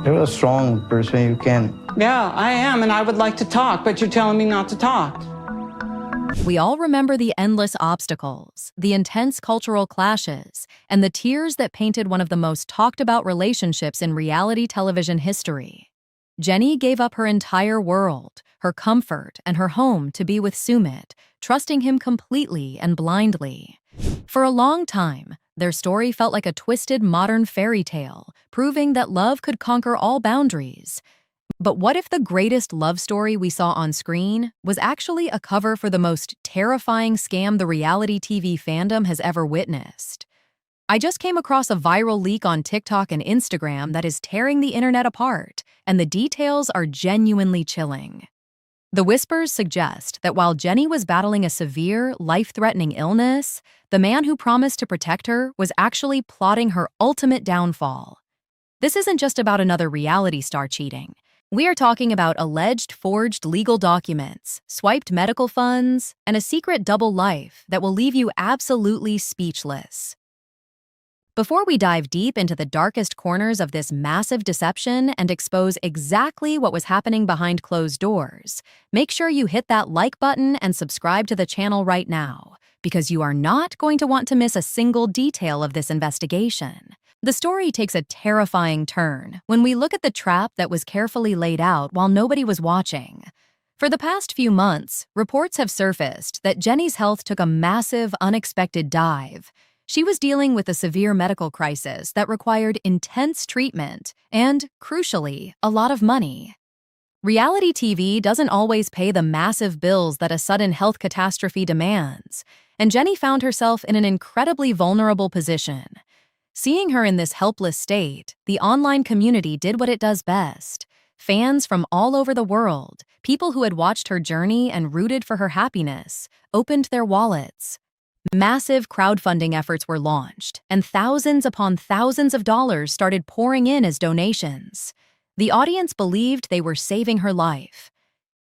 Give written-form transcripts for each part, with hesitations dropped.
You're a strong person, you can. Yeah, I am, and I would like to talk, but you're telling me not to talk. We all remember the endless obstacles, the intense cultural clashes, and the tears that painted one of the most talked about relationships in reality television history. Jenny gave up her entire world, her comfort, and her home to be with Sumit, trusting him completely and blindly. For a long time, their story felt like a twisted modern fairy tale, proving that love could conquer all boundaries. But what if the greatest love story we saw on screen was actually a cover for the most terrifying scam the reality TV fandom has ever witnessed? I just came across a viral leak on TikTok and Instagram that is tearing the internet apart, and the details are genuinely chilling. The whispers suggest that while Jenny was battling a severe, life-threatening illness, the man who promised to protect her was actually plotting her ultimate downfall. This isn't just about another reality star cheating. We are talking about alleged forged legal documents, swiped medical funds, and a secret double life that will leave you absolutely speechless. Before we dive deep into the darkest corners of this massive deception and expose exactly what was happening behind closed doors, make sure you hit that like button and subscribe to the channel right now, because you are not going to want to miss a single detail of this investigation. The story takes a terrifying turn when we look at the trap that was carefully laid out while nobody was watching. For the past few months, reports have surfaced that Jenny's health took a massive, unexpected dive. She was dealing with a severe medical crisis that required intense treatment and, crucially, a lot of money. Reality TV doesn't always pay the massive bills that a sudden health catastrophe demands, and Jenny found herself in an incredibly vulnerable position. Seeing her in this helpless state, the online community did what it does best. Fans from all over the world, people who had watched her journey and rooted for her happiness, opened their wallets. Massive crowdfunding efforts were launched, and thousands upon thousands of dollars started pouring in as donations. The audience believed they were saving her life.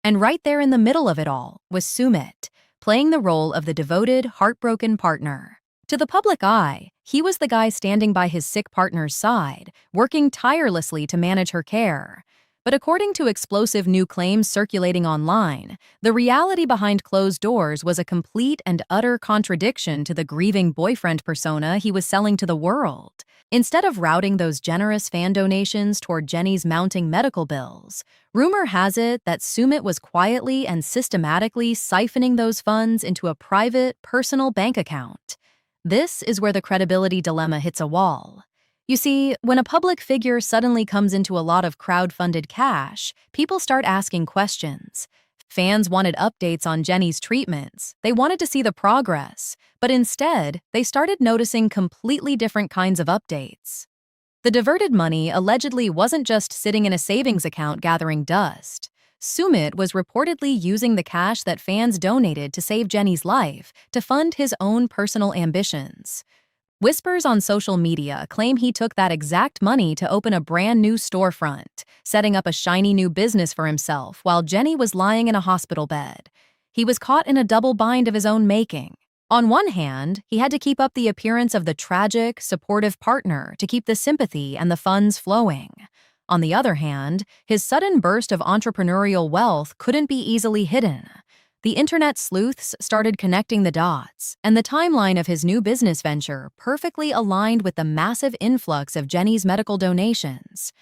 And right there in the middle of it all was Sumit, playing the role of the devoted, heartbroken partner. To the public eye, he was the guy standing by his sick partner's side, working tirelessly to manage her care. But according to explosive new claims circulating online, the reality behind closed doors was a complete and utter contradiction to the grieving boyfriend persona he was selling to the world. Instead of routing those generous fan donations toward Jenny's mounting medical bills, rumor has it that Sumit was quietly and systematically siphoning those funds into a private, personal bank account. This is where the credibility dilemma hits a wall. You see, when a public figure suddenly comes into a lot of crowd-funded cash, people start asking questions. Fans wanted updates on Jenny's treatments. They wanted to see the progress, but instead, they started noticing completely different kinds of updates. The diverted money allegedly wasn't just sitting in a savings account gathering dust. Sumit was reportedly using the cash that fans donated to save Jenny's life to fund his own personal ambitions. Whispers on social media claim he took that exact money to open a brand new storefront, setting up a shiny new business for himself while Jenny was lying in a hospital bed. He was caught in a double bind of his own making. On one hand, he had to keep up the appearance of the tragic, supportive partner to keep the sympathy and the funds flowing. On the other hand, his sudden burst of entrepreneurial wealth couldn't be easily hidden. The internet sleuths started connecting the dots, and the timeline of his new business venture perfectly aligned with the massive influx of Jenny's medical donations.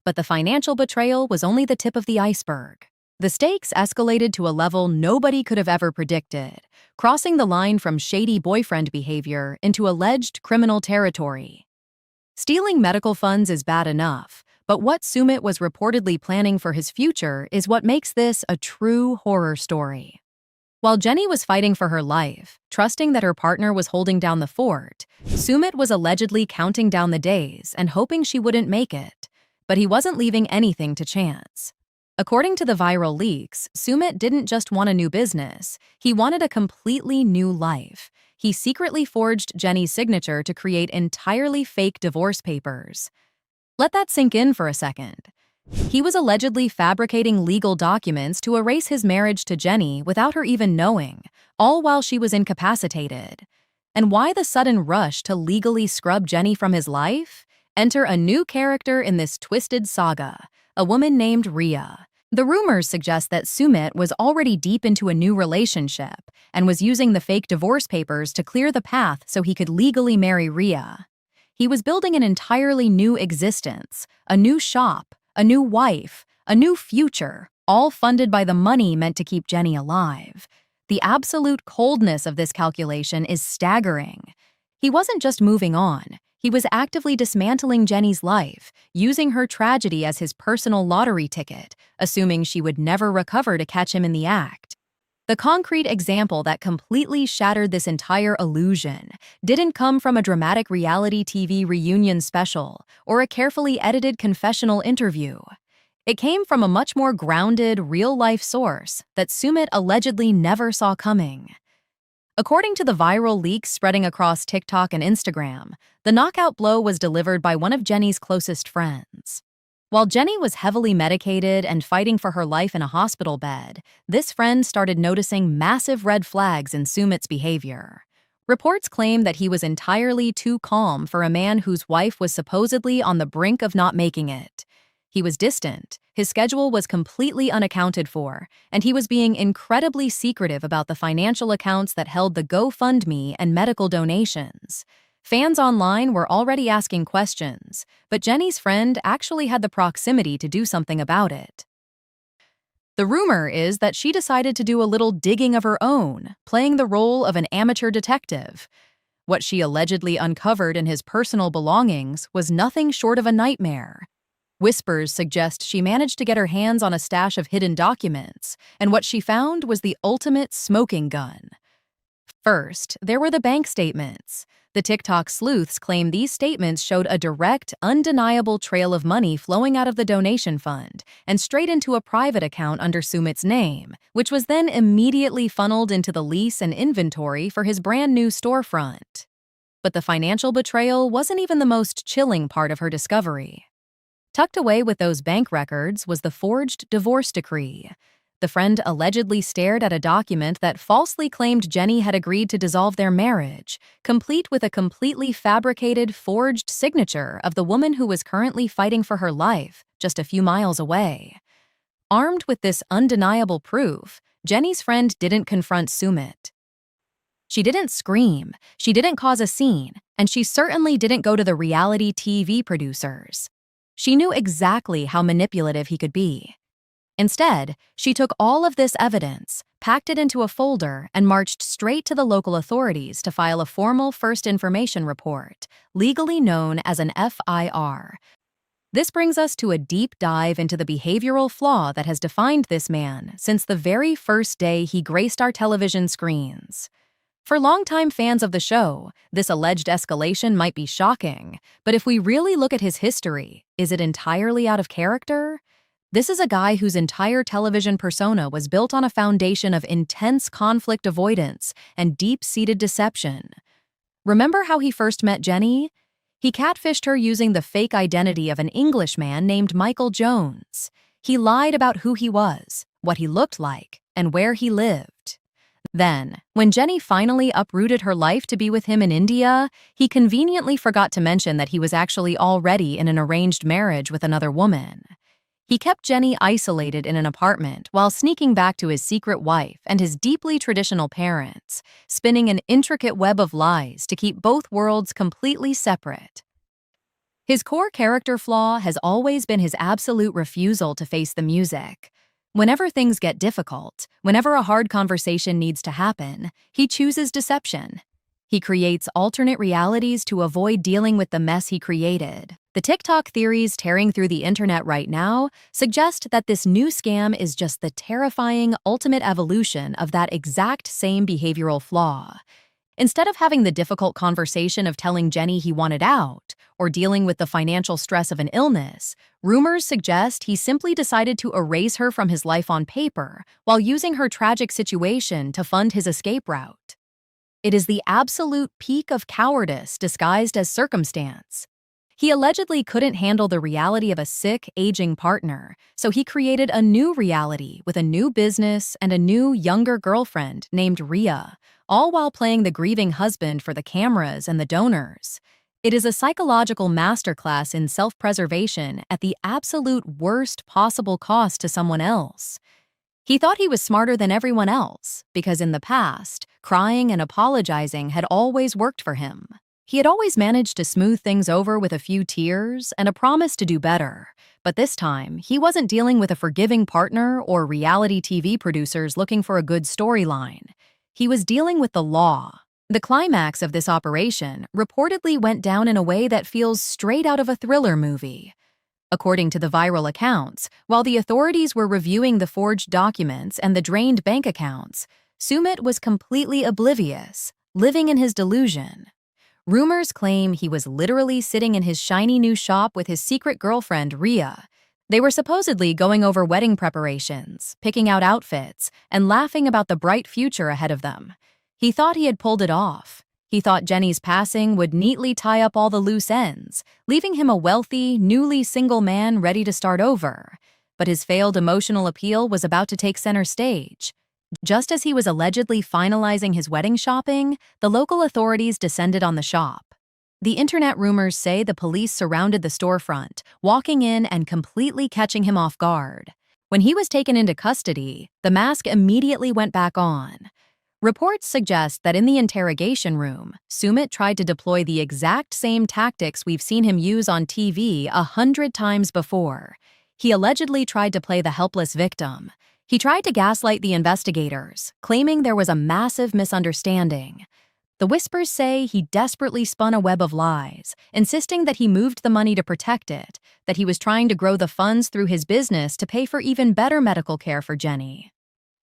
But the financial betrayal was only the tip of the iceberg. The stakes escalated to a level nobody could have ever predicted, crossing the line from shady boyfriend behavior into alleged criminal territory. Stealing medical funds is bad enough, but what Sumit was reportedly planning for his future is what makes this a true horror story. While Jenny was fighting for her life, trusting that her partner was holding down the fort, Sumit was allegedly counting down the days and hoping she wouldn't make it. But he wasn't leaving anything to chance. According to the viral leaks, Sumit didn't just want a new business, he wanted a completely new life. He secretly forged Jenny's signature to create entirely fake divorce papers. Let that sink in for a second. He was allegedly fabricating legal documents to erase his marriage to Jenny without her even knowing, all while she was incapacitated. And why the sudden rush to legally scrub Jenny from his life? Enter a new character in this twisted saga, a woman named Riya. The rumors suggest that Sumit was already deep into a new relationship and was using the fake divorce papers to clear the path so he could legally marry Riya. He was building an entirely new existence, a new shop, a new wife, a new future, all funded by the money meant to keep Jenny alive. The absolute coldness of this calculation is staggering. He wasn't just moving on. He was actively dismantling Jenny's life, using her tragedy as his personal lottery ticket, assuming she would never recover to catch him in the act. The concrete example that completely shattered this entire illusion didn't come from a dramatic reality TV reunion special or a carefully edited confessional interview. It came from a much more grounded, real-life source that Sumit allegedly never saw coming. According to the viral leaks spreading across TikTok and Instagram, the knockout blow was delivered by one of Jenny's closest friends. While Jenny was heavily medicated and fighting for her life in a hospital bed, this friend started noticing massive red flags in Sumit's behavior. Reports claim that he was entirely too calm for a man whose wife was supposedly on the brink of not making it. He was distant, his schedule was completely unaccounted for, and he was being incredibly secretive about the financial accounts that held the GoFundMe and medical donations. Fans online were already asking questions, but Jenny's friend actually had the proximity to do something about it. The rumor is that she decided to do a little digging of her own, playing the role of an amateur detective. What she allegedly uncovered in his personal belongings was nothing short of a nightmare. Whispers suggest she managed to get her hands on a stash of hidden documents, and what she found was the ultimate smoking gun. First, there were the bank statements. The TikTok sleuths claim these statements showed a direct, undeniable trail of money flowing out of the donation fund and straight into a private account under Sumit's name, which was then immediately funneled into the lease and inventory for his brand new storefront. But the financial betrayal wasn't even the most chilling part of her discovery. Tucked away with those bank records was the forged divorce decree. The friend allegedly stared at a document that falsely claimed Jenny had agreed to dissolve their marriage, complete with a completely fabricated, forged signature of the woman who was currently fighting for her life just a few miles away. Armed with this undeniable proof, Jenny's friend didn't confront Sumit. She didn't scream, she didn't cause a scene, and she certainly didn't go to the reality TV producers. She knew exactly how manipulative he could be. Instead, she took all of this evidence, packed it into a folder, and marched straight to the local authorities to file a formal first information report, legally known as an FIR. This brings us to a deep dive into the behavioral flaw that has defined this man since the very first day he graced our television screens. For longtime fans of the show, this alleged escalation might be shocking, but if we really look at his history, is it entirely out of character? This is a guy whose entire television persona was built on a foundation of intense conflict avoidance and deep-seated deception. Remember how he first met Jenny? He catfished her using the fake identity of an Englishman named Michael Jones. He lied about who he was, what he looked like, and where he lived. Then, when Jenny finally uprooted her life to be with him in India, he conveniently forgot to mention that he was actually already in an arranged marriage with another woman. He kept Jenny isolated in an apartment while sneaking back to his secret wife and his deeply traditional parents, spinning an intricate web of lies to keep both worlds completely separate. His core character flaw has always been his absolute refusal to face the music. Whenever things get difficult, whenever a hard conversation needs to happen, he chooses deception. He creates alternate realities to avoid dealing with the mess he created. The TikTok theories tearing through the internet right now suggest that this new scam is just the terrifying ultimate evolution of that exact same behavioral flaw. Instead of having the difficult conversation of telling Jenny he wanted out, or dealing with the financial stress of an illness, rumors suggest he simply decided to erase her from his life on paper while using her tragic situation to fund his escape route. It is the absolute peak of cowardice disguised as circumstance. He allegedly couldn't handle the reality of a sick, aging partner, so he created a new reality with a new business and a new, younger girlfriend named Riya, all while playing the grieving husband for the cameras and the donors. It is a psychological masterclass in self-preservation at the absolute worst possible cost to someone else. He thought he was smarter than everyone else because in the past, crying and apologizing had always worked for him. He had always managed to smooth things over with a few tears and a promise to do better. But this time, he wasn't dealing with a forgiving partner or reality TV producers looking for a good storyline. He was dealing with the law. The climax of this operation reportedly went down in a way that feels straight out of a thriller movie. According to the viral accounts, while the authorities were reviewing the forged documents and the drained bank accounts, Sumit was completely oblivious, living in his delusion. Rumors claim he was literally sitting in his shiny new shop with his secret girlfriend, Riya. They were supposedly going over wedding preparations, picking out outfits, and laughing about the bright future ahead of them. He thought he had pulled it off. He thought Jenny's passing would neatly tie up all the loose ends, leaving him a wealthy, newly single man ready to start over. But his failed emotional appeal was about to take center stage. Just as he was allegedly finalizing his wedding shopping, the local authorities descended on the shop. The internet rumors say the police surrounded the storefront, walking in and completely catching him off guard. When he was taken into custody, the mask immediately went back on. Reports suggest that in the interrogation room, Sumit tried to deploy the exact same tactics we've seen him use on TV 100 times before. He allegedly tried to play the helpless victim. He tried to gaslight the investigators, claiming there was a massive misunderstanding. The whispers say he desperately spun a web of lies, insisting that he moved the money to protect it, that he was trying to grow the funds through his business to pay for even better medical care for Jenny.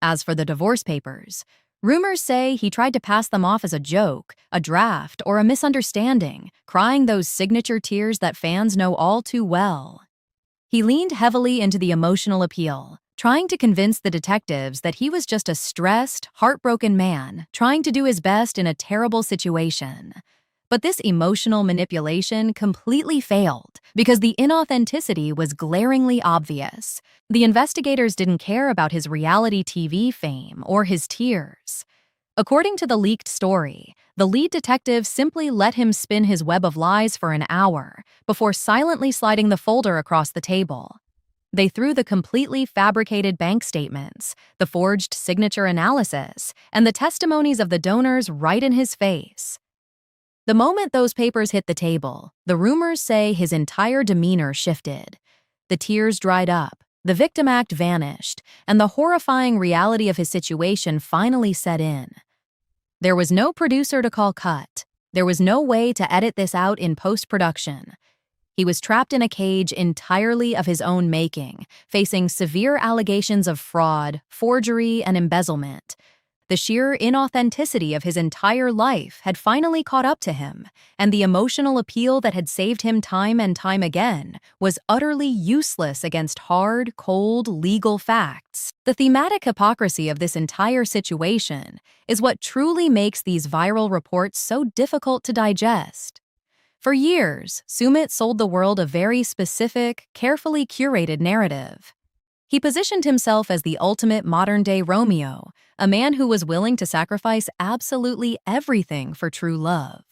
As for the divorce papers, rumors say he tried to pass them off as a joke, a draft, or a misunderstanding, crying those signature tears that fans know all too well. He leaned heavily into the emotional appeal, trying to convince the detectives that he was just a stressed, heartbroken man trying to do his best in a terrible situation. But this emotional manipulation completely failed because the inauthenticity was glaringly obvious. The investigators didn't care about his reality TV fame or his tears. According to the leaked story, the lead detective simply let him spin his web of lies for an hour before silently sliding the folder across the table. They threw the completely fabricated bank statements, the forged signature analysis, and the testimonies of the donors right in his face. The moment those papers hit the table, the rumors say his entire demeanor shifted. The tears dried up, the victim act vanished, and the horrifying reality of his situation finally set in. There was no producer to call cut. There was no way to edit this out in post-production. He was trapped in a cage entirely of his own making, facing severe allegations of fraud, forgery, and embezzlement. The sheer inauthenticity of his entire life had finally caught up to him, and the emotional appeal that had saved him time and time again was utterly useless against hard, cold, legal facts. The thematic hypocrisy of this entire situation is what truly makes these viral reports so difficult to digest. For years, Sumit sold the world a very specific, carefully curated narrative. He positioned himself as the ultimate modern-day Romeo, a man who was willing to sacrifice absolutely everything for true love.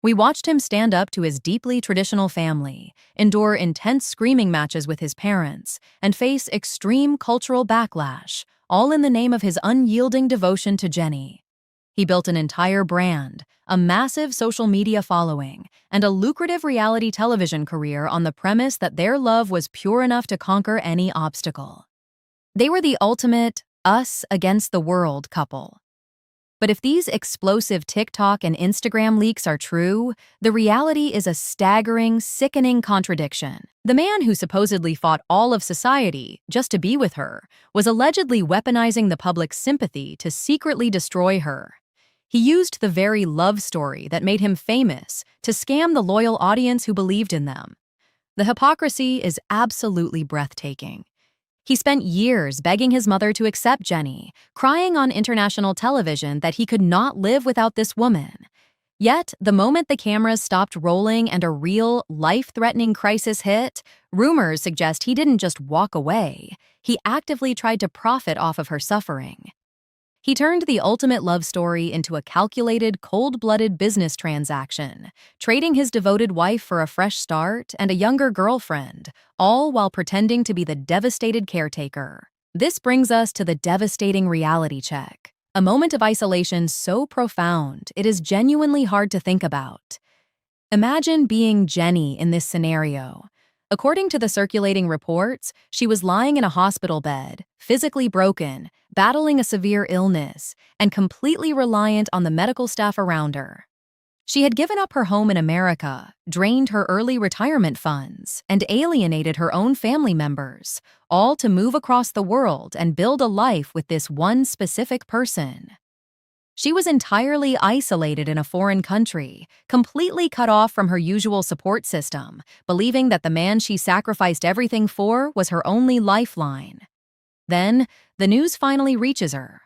We watched him stand up to his deeply traditional family, endure intense screaming matches with his parents, and face extreme cultural backlash, all in the name of his unyielding devotion to Jenny. He built an entire brand, a massive social media following, and a lucrative reality television career on the premise that their love was pure enough to conquer any obstacle. They were the ultimate us against the world couple. But if these explosive TikTok and Instagram leaks are true, the reality is a staggering, sickening contradiction. The man who supposedly fought all of society just to be with her was allegedly weaponizing the public's sympathy to secretly destroy her. He used the very love story that made him famous to scam the loyal audience who believed in them. The hypocrisy is absolutely breathtaking. He spent years begging his mother to accept Jenny, crying on international television that he could not live without this woman. Yet, the moment the cameras stopped rolling and a real, life-threatening crisis hit, rumors suggest he didn't just walk away. He actively tried to profit off of her suffering. He turned the ultimate love story into a calculated, cold-blooded business transaction, trading his devoted wife for a fresh start and a younger girlfriend, all while pretending to be the devastated caretaker. This brings us to the devastating reality check, a moment of isolation so profound it is genuinely hard to think about. Imagine being Jenny in this scenario. According to the circulating reports, she was lying in a hospital bed, physically broken, battling a severe illness, and completely reliant on the medical staff around her. She had given up her home in America, drained her early retirement funds, and alienated her own family members, all to move across the world and build a life with this one specific person. She was entirely isolated in a foreign country, completely cut off from her usual support system, believing that the man she sacrificed everything for was her only lifeline. Then, the news finally reaches her.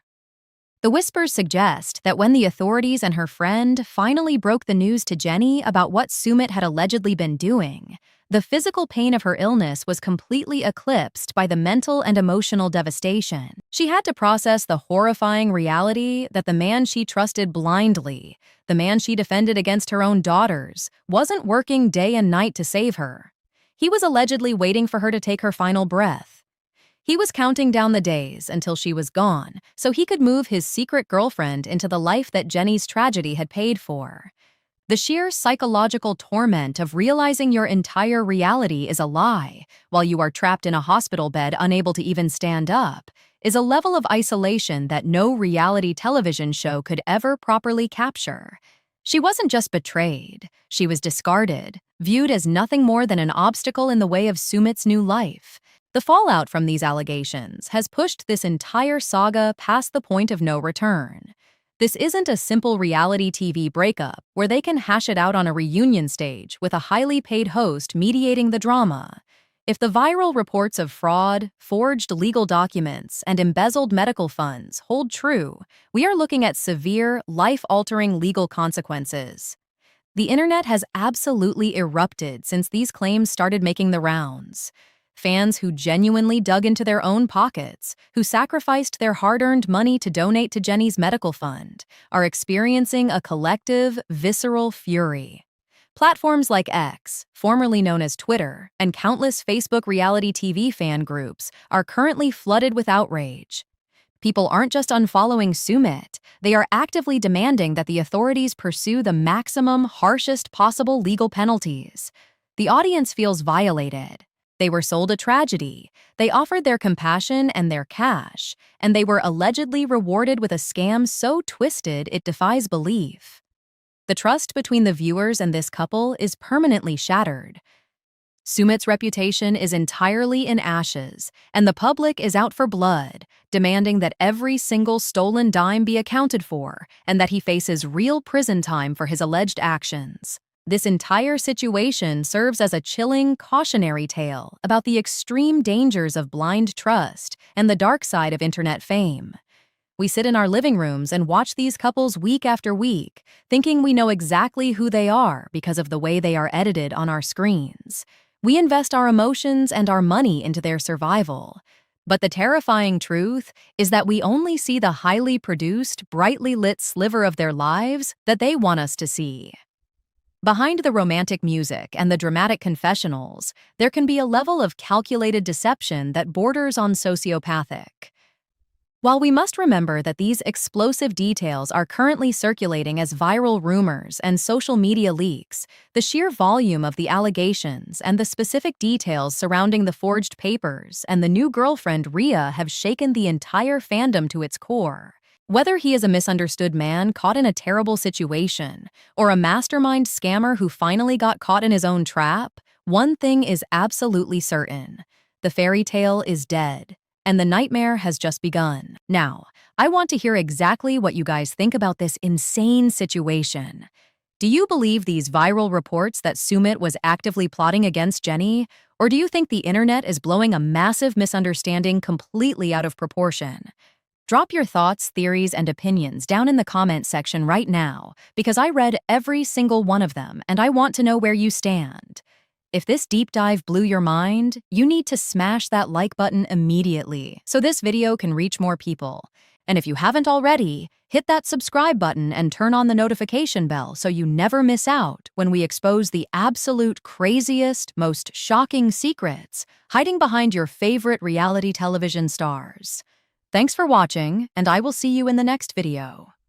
The whispers suggest that when the authorities and her friend finally broke the news to Jenny about what Sumit had allegedly been doing, the physical pain of her illness was completely eclipsed by the mental and emotional devastation. She had to process the horrifying reality that the man she trusted blindly, the man she defended against her own daughters, wasn't working day and night to save her. He was allegedly waiting for her to take her final breath. He was counting down the days until she was gone, so he could move his secret girlfriend into the life that Jenny's tragedy had paid for. The sheer psychological torment of realizing your entire reality is a lie, while you are trapped in a hospital bed unable to even stand up, is a level of isolation that no reality television show could ever properly capture. She wasn't just betrayed, she was discarded, viewed as nothing more than an obstacle in the way of Sumit's new life. The fallout from these allegations has pushed this entire saga past the point of no return. This isn't a simple reality TV breakup where they can hash it out on a reunion stage with a highly paid host mediating the drama. If the viral reports of fraud, forged legal documents, and embezzled medical funds hold true, we are looking at severe, life-altering legal consequences. The internet has absolutely erupted since these claims started making the rounds. Fans who genuinely dug into their own pockets, who sacrificed their hard-earned money to donate to Jenny's medical fund, are experiencing a collective, visceral fury. Platforms like X, formerly known as Twitter, and countless Facebook reality TV fan groups are currently flooded with outrage. People aren't just unfollowing Sumit, they are actively demanding that the authorities pursue the maximum, harshest possible legal penalties. The audience feels violated. They were sold a tragedy, they offered their compassion and their cash, and they were allegedly rewarded with a scam so twisted it defies belief. The trust between the viewers and this couple is permanently shattered. Sumit's reputation is entirely in ashes, and the public is out for blood, demanding that every single stolen dime be accounted for and that he faces real prison time for his alleged actions. This entire situation serves as a chilling, cautionary tale about the extreme dangers of blind trust and the dark side of internet fame. We sit in our living rooms and watch these couples week after week, thinking we know exactly who they are because of the way they are edited on our screens. We invest our emotions and our money into their survival. But the terrifying truth is that we only see the highly produced, brightly lit sliver of their lives that they want us to see. Behind the romantic music and the dramatic confessionals, there can be a level of calculated deception that borders on sociopathic. While we must remember that these explosive details are currently circulating as viral rumors and social media leaks, the sheer volume of the allegations and the specific details surrounding the forged papers and the new girlfriend Riya have shaken the entire fandom to its core. Whether he is a misunderstood man caught in a terrible situation or a mastermind scammer who finally got caught in his own trap, one thing is absolutely certain. The fairy tale is dead, and the nightmare has just begun. Now, I want to hear exactly what you guys think about this insane situation. Do you believe these viral reports that Sumit was actively plotting against Jenny, or do you think the internet is blowing a massive misunderstanding completely out of proportion? Drop your thoughts, theories, and opinions down in the comment section right now, because I read every single one of them and I want to know where you stand. If this deep dive blew your mind, you need to smash that like button immediately so this video can reach more people. And if you haven't already, hit that subscribe button and turn on the notification bell so you never miss out when we expose the absolute craziest, most shocking secrets hiding behind your favorite reality television stars. Thanks for watching, and I will see you in the next video.